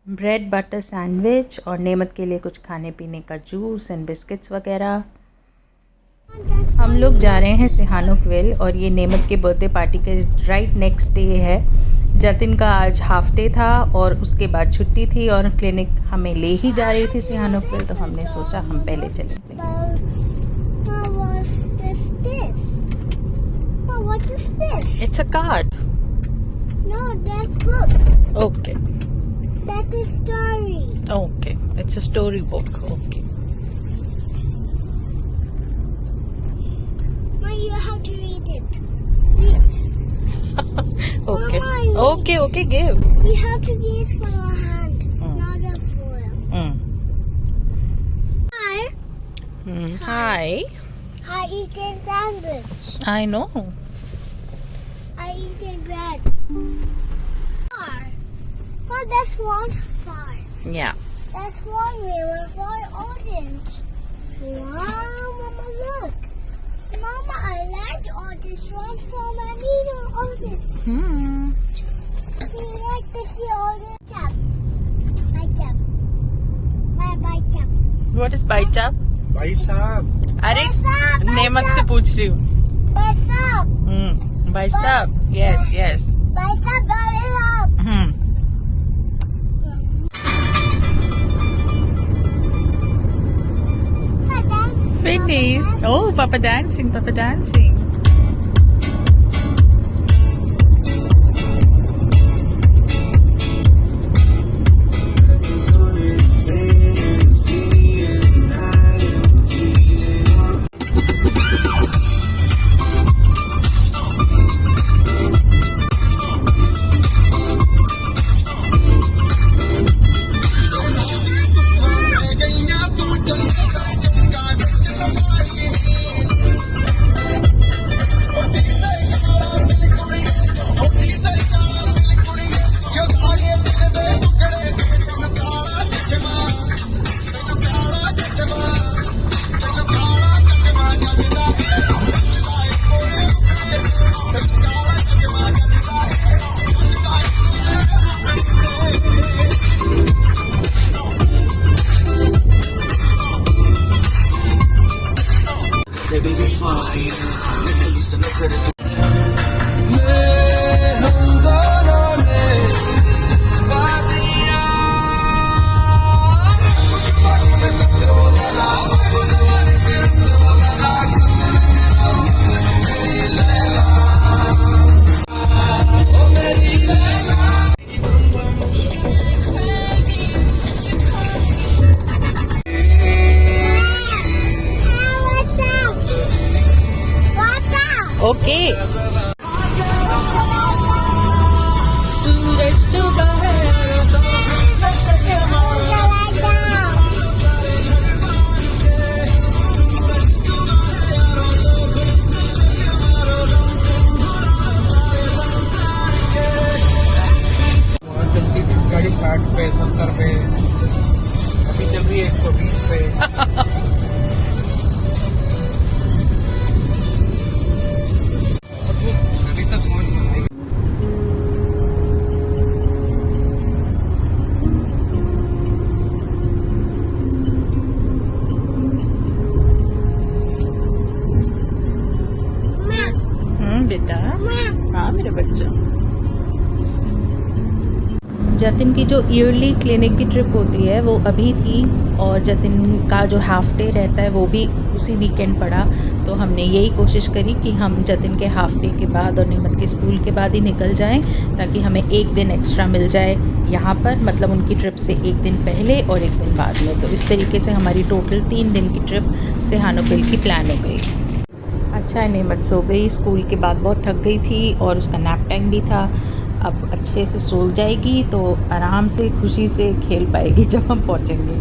Bread butter sandwich और नेमत के लिए कुछ खाने पीने का जूस एंड बिस्किट्स वगैरह। हम लोग जा रहे हैं सिहानुक विल और ये नेमत के बर्थडे पार्टी के राइट नेक्स्ट डे है। जतिन का आज हाफ डे था और उसके बाद छुट्टी थी और क्लिनिक हमें ले ही जा रही थी सिहानुक विल, तो हमने सोचा हम पहले चलेंगे। It's a card. No, that's book. Okay. That is story. Okay. It's a storybook. Okay. Ma, you have to read it. Read. Okay. Mama, read. Okay. Give. You have to read it from your hand, not a foil. Hi. Hi. I eat a sandwich. I know. I eat a bread. Far. Oh, that's one far. Yeah. That's one river for orange. Wow, Mama, look. Mama, I like orange one from a little orange. You like to see orange chap. My chap. My chap. What is bite chap? भाई साहब अरे Bicep, नेमत से bicep. पूछ रही हूँ। Bicep. Bite chap. Yes. Bicep, going up. Finish. Oh, Papa dancing. Okay. गाड़ी 60 पे 70 पे अभी चल रही है 120 पे। अभी तक बेटा। हाँ मेरा बच्चा। जतिन की जो ईयरली क्लिनिक की ट्रिप होती है वो अभी थी और जतिन का जो हाफ डे रहता है वो भी उसी वीकेंड पड़ा, तो हमने यही कोशिश करी कि हम जतिन के हाफ डे के बाद और नेमत के स्कूल के बाद ही निकल जाएं ताकि हमें एक दिन एक्स्ट्रा मिल जाए यहाँ पर, मतलब उनकी ट्रिप से एक दिन पहले और एक दिन बाद में। तो इस तरीके से हमारी टोटल 3 दिन की ट्रिप सिहानुक विल की प्लान हो गई। अच्छा, नेमत सो गई, स्कूल के बाद बहुत थक गई थी और उसका नैप टाइम भी था। अब अच्छे से सो जाएगी तो आराम से खुशी से खेल पाएगी जब हम पहुंचेंगे।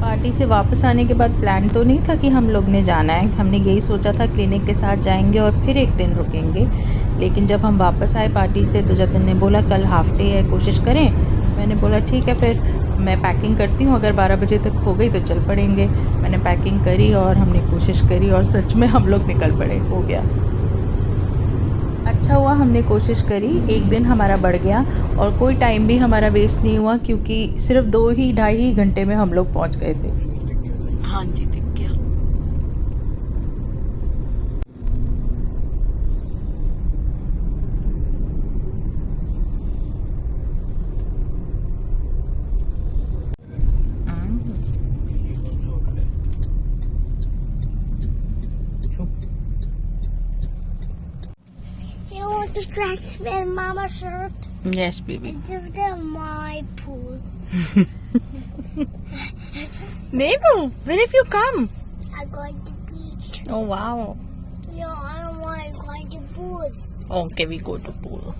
पार्टी से वापस आने के बाद प्लान तो नहीं था कि हम लोग ने जाना है, हमने यही सोचा था क्लिनिक के साथ जाएंगे और फिर एक दिन रुकेंगे। लेकिन जब हम वापस आए पार्टी से तो जतिन ने बोला कल हाफ डे है, कोशिश करें। मैंने बोला ठीक है, फिर मैं पैकिंग करती हूँ, अगर 12 बजे तक हो गई तो चल पड़ेंगे। मैंने पैकिंग करी और हमने कोशिश करी और सच में हम लोग निकल पड़े, हो गया। अच्छा हुआ हमने कोशिश करी, एक दिन हमारा बढ़ गया और कोई टाइम भी हमारा वेस्ट नहीं हुआ क्योंकि सिर्फ 2-2.5 घंटे में हम लोग पहुंच गए थे। हाँ जी, दिख गया। You want to transfer Mama's shirt? Yes, baby. Into my pool. Nenu, where have you come? I'm going to beach. Oh wow. No, I don't want to go to pool. Okay, we go to pool.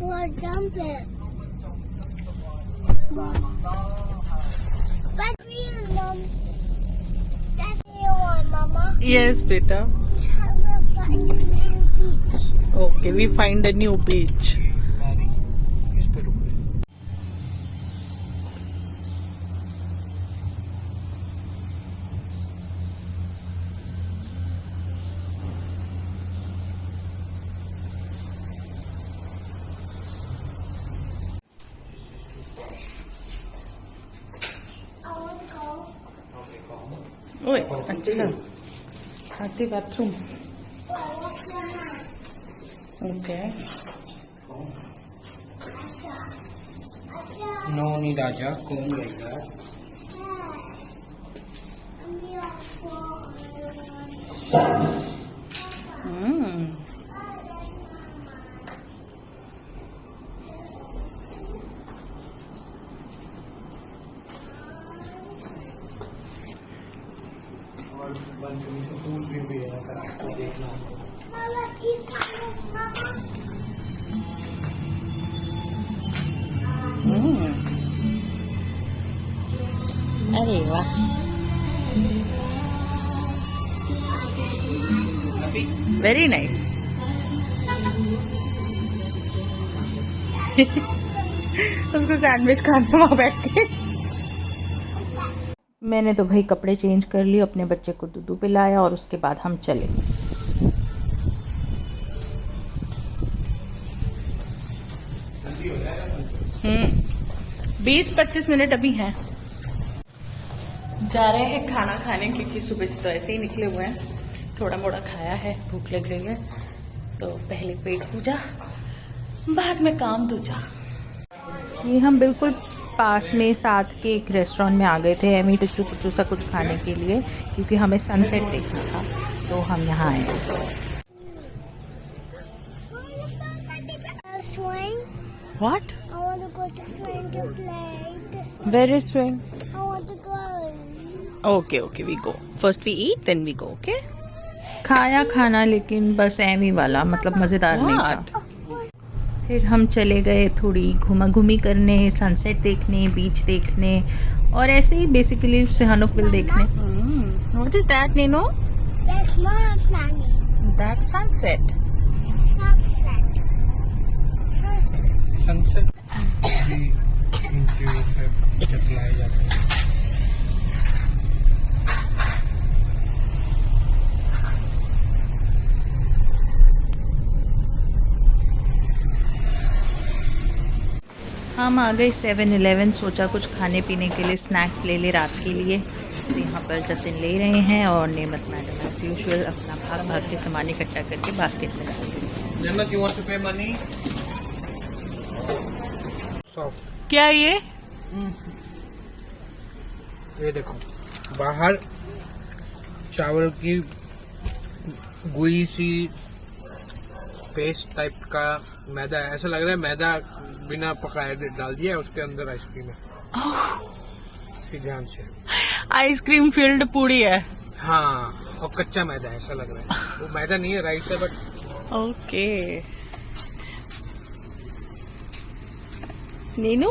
Well, jump it. But real, Mom. That's real one, Mama. Yes, beta. We have to find a new beach. Okay, we find a new beach. Mary इस पे रुक गई। I want to go. ओए, अच्छा। हाथी bathroom. Well, what's your hand? Okay. No need Aja, comb like that. और pool भी है, अगर आपको देखना हो। Mama, is this Mama? अरे वाह, वेरी नाइस। उसको सैंडविच खाना वहाँ बैठ के। मैंने तो भाई कपड़े चेंज कर लिए, अपने बच्चे को दूध पिलाया और उसके बाद हम चले। 20-25 मिनट अभी हैं। जा रहे हैं खाना खाने क्योंकि सुबह से तो ऐसे ही निकले हुए हैं, थोड़ा मोड़ा खाया है, भूख लग रही है, तो पहले पेट पूजा बाद में काम दूजा। ये हम बिल्कुल पास में साथ के एक रेस्टोरेंट में आ गए थे एमी टुच्चू कुच्चू सा कुछ खाने के लिए, क्योंकि हमें सनसेट देखना था, तो हम यहाँ आए। Swing. What? I want to go to swing to play. Where is swing? I want to go. Okay okay, we go first, we eat then we go. Okay, खाया खाना लेकिन बस एमी वाला, मतलब मज़ेदार नहीं था। फिर हम चले गए थोड़ी घुमा घूमी करने, सनसेट देखने, बीच देखने और ऐसे ही बेसिकली सिहानुक विल देखने। What is that Nino? That's not sunny. That sunset. Sunset. Sunset. Sunset भी इंटरव्यू से चलाए जाते हैं। हम आ गए 7-Eleven, सोचा कुछ खाने पीने के लिए स्नैक्स ले ले रात के लिए। तो यहाँ पर जतिन ले रहे हैं और नेमत मैडम एज यूजुअल अपना भाग भाग के सामान इकट्ठा करके बास्केट में डाल रही है। जन्नत, यू वांट टू पे मनी? सॉफ्ट। क्या ये? ये देखो, बाहर चावल की गुई सी पेस्ट टाइप का मैदा है, ऐसा लग रहा है मैदा बिना पकाए डाल दिया है, उसके अंदर आइसक्रीम है। ध्यान से, आइसक्रीम फील्ड पूरी है। हाँ, और कच्चा मैदा है, ऐसा लग रहा है। वो मैदा नहीं है, राइस है, but okay. Neenu,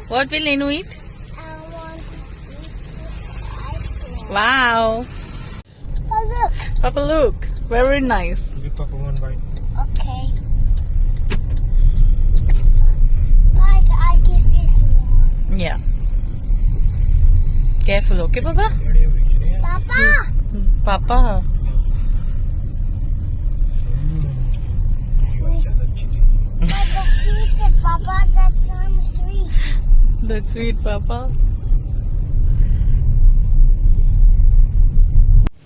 what will Neenu eat? I want to eat ice cream. Wow, Oh, look. पापा लुक, वेरी नाइस। पापा one byte. Okay. Like, I give you some more. या केयरफुल, ओके पापा? Papa! पापा said, Papa, that sounds sweet. That's sweet, Papa.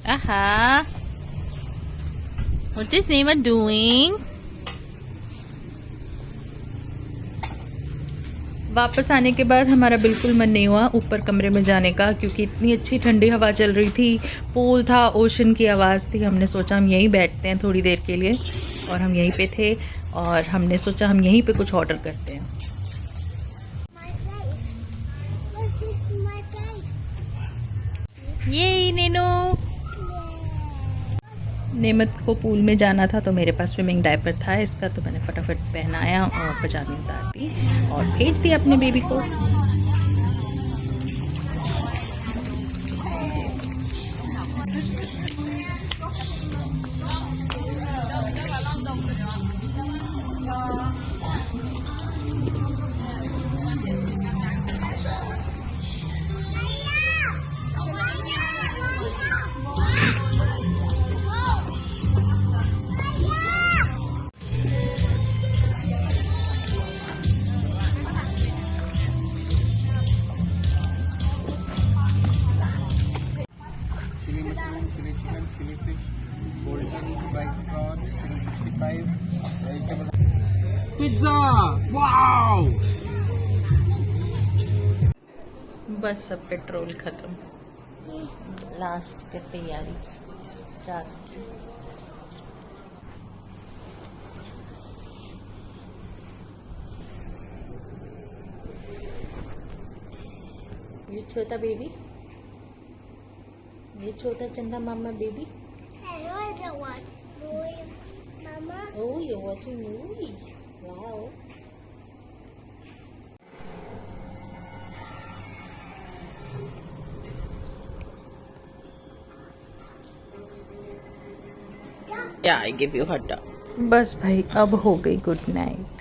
Aha. What is Nema doing? वापस आने के बाद हमारा बिल्कुल मन नहीं हुआ ऊपर कमरे में जाने का, क्योंकि इतनी अच्छी ठंडी हवा चल रही थी, पूल था, ओशन की आवाज़ थी। हमने सोचा हम यहीं बैठते हैं थोड़ी देर के लिए, और हम यहीं पे थे और हमने सोचा हम यहीं पे कुछ ऑर्डर करते हैं। My place. This is my place. ये नैनो नेमत को पूल में जाना था तो मेरे पास स्विमिंग डायपर था इसका, तो मैंने फटाफट पहनाया और पजामी उतार दी और भेज दिया अपने बेबी को। Chilli mushroom, chilli chicken, chilli fish, golden fried prawn, chilli 65, vegetable pizza. Wow! बस अब पेट्रोल खत्म, लास्ट की तैयारी रात की। ये छोटा बेबी, ये छोटा चंदा मामा baby. Hey, what do you want? Mama? Oh, you're watching movie. Wow. Yeah, I give you hot dog. बस भाई अब हो गई गुड नाइट।